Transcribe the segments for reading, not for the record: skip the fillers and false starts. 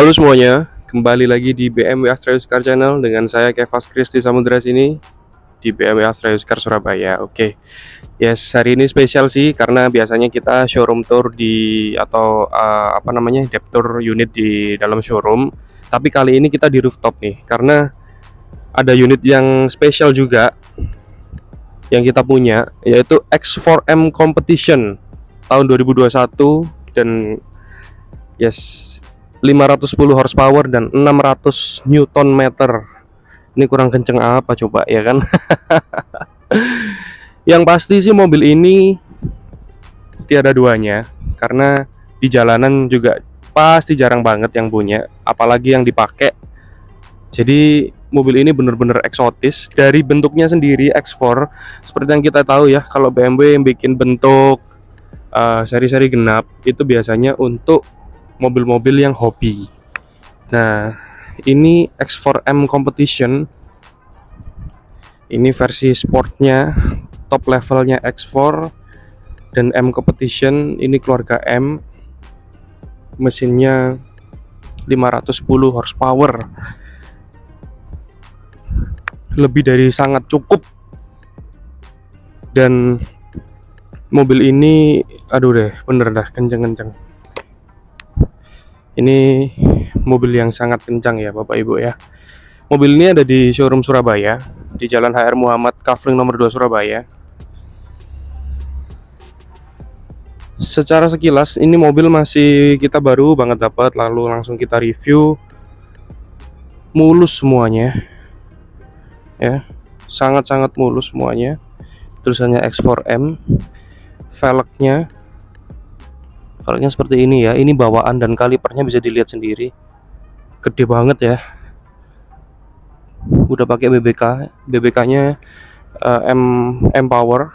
Halo semuanya, kembali lagi di BMW Astra Used Car Channel dengan saya Kevas Kristi Samudra sini di BMW Astra Used Car Surabaya. Oke, yes, hari ini spesial sih karena biasanya kita showroom tour di atau dep tour unit di dalam showroom. Tapi kali ini kita di rooftop nih karena ada unit yang spesial juga yang kita punya, yaitu X4M Competition tahun 2021 dan yes, 510 horsepower dan 600 Newton meter. Ini kurang kenceng apa coba ya kan? Yang pasti sih mobil ini tiada duanya, karena di jalanan juga pasti jarang banget yang punya, apalagi yang dipakai. Jadi mobil ini bener-bener eksotis. Dari bentuknya sendiri X4, seperti yang kita tahu ya, kalau BMW yang bikin bentuk seri-seri genap itu biasanya untuk mobil-mobil yang hobi. Nah, ini X4M Competition. Ini versi sportnya, top levelnya X4 dan M Competition. Ini keluarga M. Mesinnya 510 horsepower. Lebih dari sangat cukup. Dan mobil ini aduh deh, bener dah kenceng-kenceng. Ini mobil yang sangat kencang ya Bapak Ibu ya. Mobil ini ada di showroom Surabaya, di Jalan HR Muhammad Kafling nomor 2 Surabaya. Secara sekilas ini mobil masih kita baru banget dapat, lalu langsung kita review. Mulus semuanya. Ya, sangat-sangat mulus semuanya. Tulisannya X4M. Velgnya seperti ini ya. Ini bawaan dan kalipernya bisa dilihat sendiri, gede banget ya. Udah pakai BBK-nya M Power.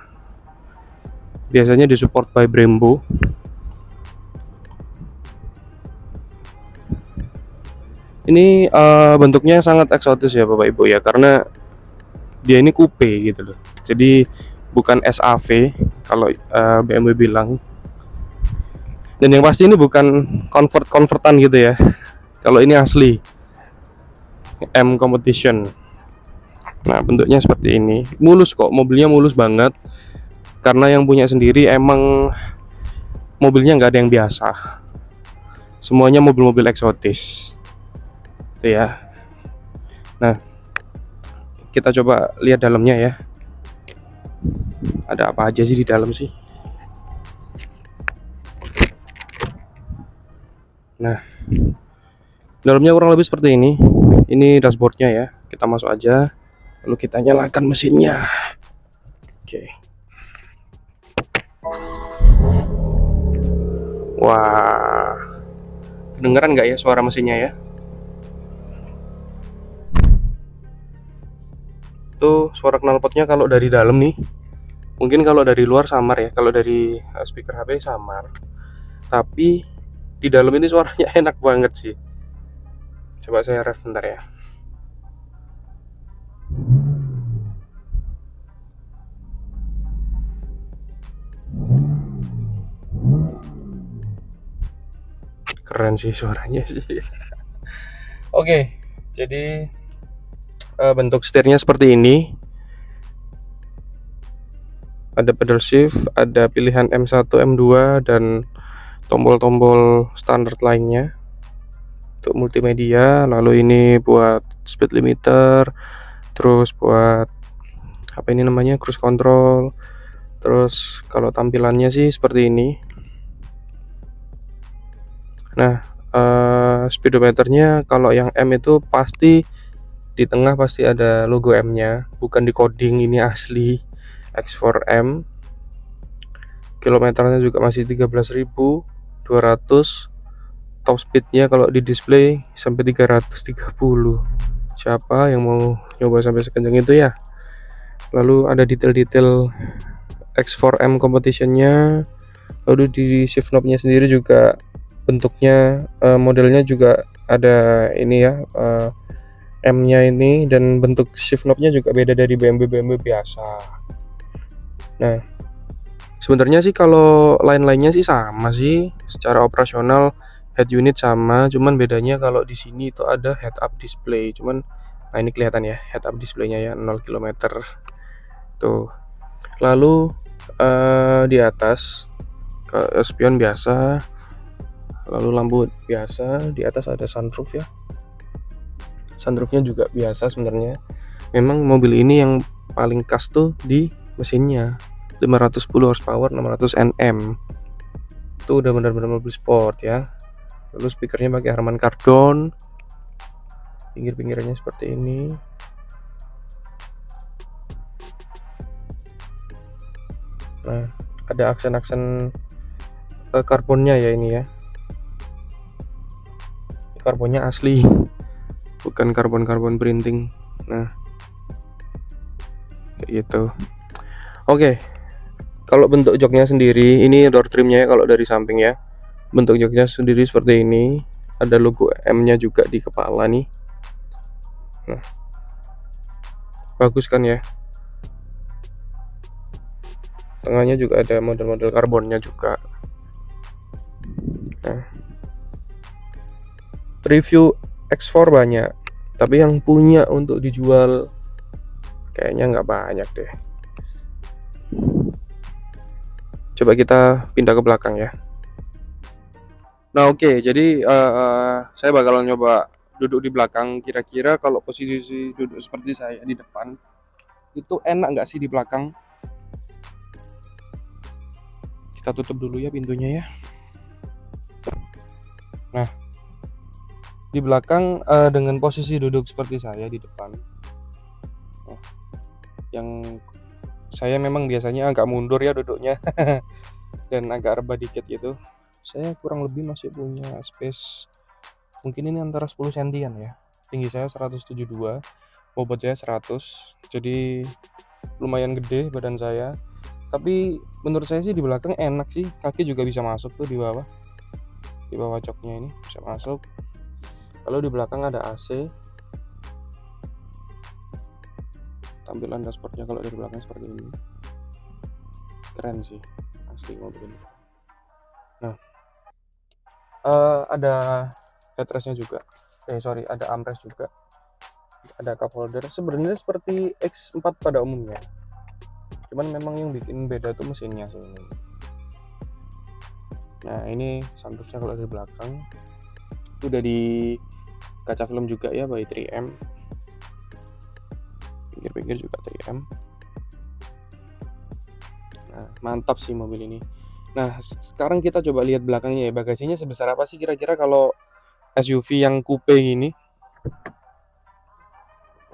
Biasanya disupport by Brembo. Ini bentuknya sangat eksotis ya Bapak Ibu ya, karena dia ini coupe gitu loh. Jadi bukan SAV kalau BMW bilang. Dan yang pasti ini bukan convertan gitu ya. Kalau ini asli M Competition. Nah, bentuknya seperti ini. Mulus kok, mobilnya mulus banget. Karena yang punya sendiri emang mobilnya nggak ada yang biasa. Semuanya mobil-mobil eksotis. Itu ya. Nah, kita coba lihat dalamnya ya. Ada apa aja sih di dalam sih? Nah, dalamnya kurang lebih seperti ini. Ini dashboardnya ya. Kita masuk aja, lalu kita nyalakan mesinnya. Oke. Wah, kedengeran nggak ya suara mesinnya ya? Tuh suara knalpotnya kalau dari dalam nih. Mungkin kalau dari luar samar ya. Kalau dari speaker HP samar. Tapi di dalam ini suaranya enak banget sih. Coba saya ref bentar ya. Keren sih suaranya sih. Oke, jadi bentuk setirnya seperti ini. Ada pedal shift, ada pilihan M1, M2 dan tombol-tombol standar lainnya untuk multimedia. Lalu ini buat speed limiter, terus buat apa ini namanya, cruise control. Terus kalau tampilannya sih seperti ini. Nah, speedometernya kalau yang M itu pasti di tengah pasti ada logo M-nya, bukan di coding. Ini asli X4M. Kilometernya juga masih 13.200. Top speednya kalau di display sampai 330. Siapa yang mau nyoba sampai sekencang itu ya? Lalu ada detail-detail X4M Competition-nya. Lalu di shift knob-nya sendiri juga bentuknya, modelnya juga ada ini ya, M-nya ini, dan bentuk shift knob-nya juga beda dari BMW biasa. Nah, sebenarnya sih kalau lain-lainnya sih sama sih secara operasional. head unit sama, cuman bedanya kalau di sini itu ada head up display. Cuman nah ini kelihatan ya head up displaynya ya 0 km tuh. Lalu di atas spion biasa, lalu lampu biasa, di atas ada sunroof ya. Sunroofnya juga biasa sebenarnya. Memang mobil ini yang paling khas tuh di mesinnya, 510 horsepower 600 Nm. Itu udah benar-benar mobil sport ya. Lalu speakernya pakai Harman Kardon, pinggir-pinggirnya seperti ini. Nah, ada aksen-aksen karbonnya ya ini ya. Karbonnya asli, bukan karbon printing. Nah, kayak gitu. Oke, kalau bentuk joknya sendiri, ini door trimnya ya kalau dari samping ya. Bentuk joknya sendiri seperti ini, ada logo M-nya juga di kepala nih. Nah, bagus kan ya. Tengahnya juga ada model-model karbonnya juga. Nah, review X4 banyak, tapi yang punya untuk dijual kayaknya nggak banyak deh. Coba kita pindah ke belakang ya. Nah oke, jadi saya bakalan nyoba duduk di belakang. Kira-kira kalau posisi duduk seperti saya di depan, itu enak nggak sih di belakang? Kita tutup dulu ya pintunya ya. Nah, di belakang dengan posisi duduk seperti saya di depan, yang saya memang biasanya agak mundur ya duduknya dan agak rebah dikit gitu. Saya kurang lebih masih punya space, mungkin ini antara 10 cm ya. Tinggi saya 172, bobot saya 100, jadi lumayan gede badan saya. Tapi menurut saya sih di belakang enak sih, kaki juga bisa masuk tuh di bawah joknya ini bisa masuk. Lalu di belakang ada AC. Tampilan dashboardnya kalau dari belakang seperti ini, keren sih asli mobil ini. Nah, ada headrestnya juga, ada armrest juga, ada cup holder. Sebenarnya seperti X4 pada umumnya, cuman memang yang bikin beda tuh mesinnya sih ini. Nah ini sunroofnya kalau dari belakang udah di kaca film juga ya by 3M, pinggir-pinggir juga 3M. Nah mantap sih mobil ini. Nah sekarang kita coba lihat belakangnya ya, bagasinya sebesar apa sih kira-kira kalau SUV yang coupe ini.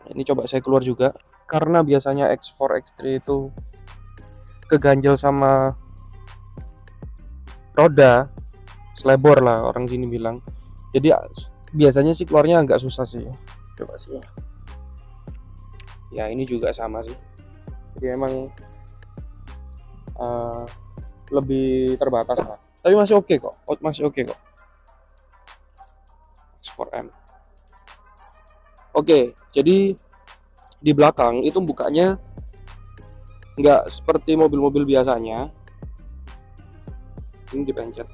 Ini coba saya keluar juga, karena biasanya X4 X3 itu keganjel sama roda, selebor lah orang sini bilang. Jadi biasanya sih keluarnya agak susah sih. Coba sih ya, ini juga sama sih, jadi emang lebih terbatas lah, tapi masih oke kok, X4M. Oke, jadi di belakang itu bukanya nggak seperti mobil-mobil biasanya. Ini dipencet,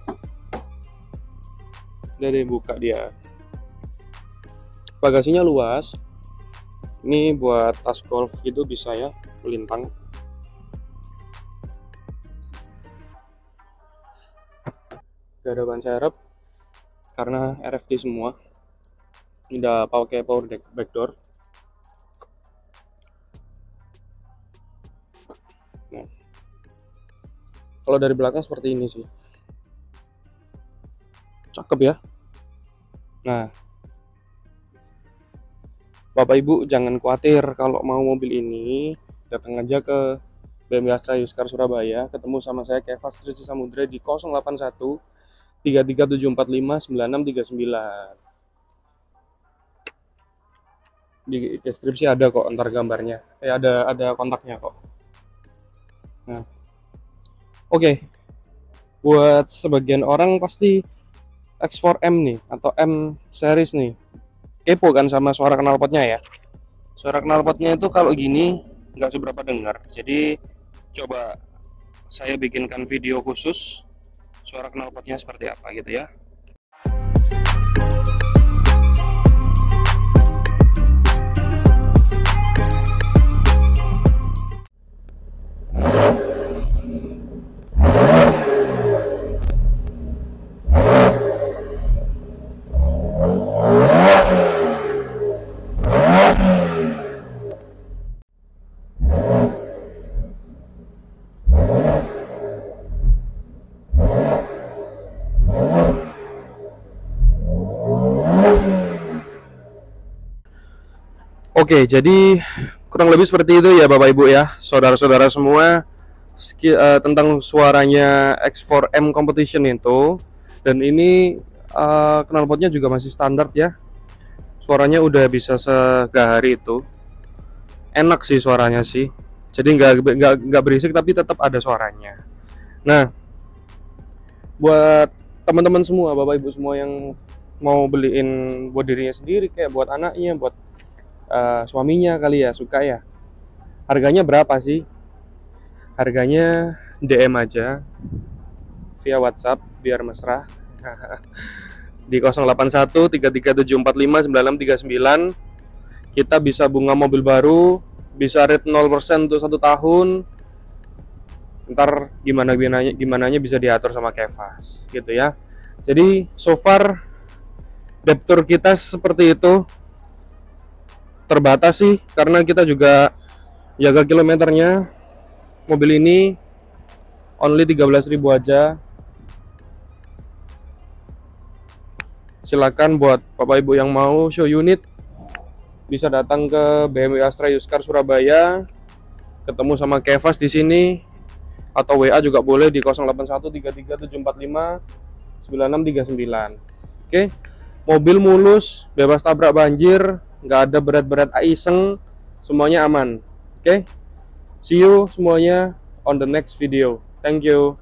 udah dibuka dia. Bagasinya luas, ini buat tas golf gitu bisa ya, melintang. Gak ada ban serep karena RFD semua. Ini udah pakai power backdoor. Nah, kalau dari belakang seperti ini sih, cakep ya. Nah, Bapak Ibu jangan khawatir kalau mau mobil ini, datang aja ke BMW Astra Used Car Surabaya, ketemu sama saya Kevas Trisi Samudra di 081 33745 9639. Di deskripsi ada kok ntar gambarnya, ada kontaknya kok. Nah, oke. Buat sebagian orang pasti X4M nih atau M series nih kepo kan sama suara knalpotnya ya. Suara knalpotnya itu kalau gini nggak seberapa dengar, jadi coba saya bikinkan video khusus suara knalpotnya seperti apa gitu ya. Oke, jadi kurang lebih seperti itu ya Bapak Ibu ya, saudara-saudara semua, tentang suaranya X4M Competition itu. Dan ini knalpotnya juga masih standar ya, suaranya udah bisa segahari itu, enak sih suaranya sih, jadi nggak berisik tapi tetap ada suaranya. Nah, buat teman-teman semua, Bapak Ibu semua yang mau beliin buat dirinya sendiri, kayak buat anaknya, buat suaminya kali ya, suka ya. Harganya berapa sih? Harganya DM aja via WhatsApp biar mesra. Di 081337459639 kita bisa bunga mobil baru, bisa rate 0% untuk 1 tahun. Ntar gimananya bisa diatur sama Kevas gitu ya. Jadi so far deptur kita seperti itu, terbatas sih karena kita juga jaga kilometernya. Mobil ini only 13.000 aja. Silakan buat Bapak Ibu yang mau show unit bisa datang ke BMW Astra Used Car Surabaya, ketemu sama Kevas di sini, atau WA juga boleh di 081337459639. Oke, mobil mulus, bebas tabrak banjir, nggak ada berat-berat iseng, semuanya aman. Oke, see you semuanya on the next video. Thank you.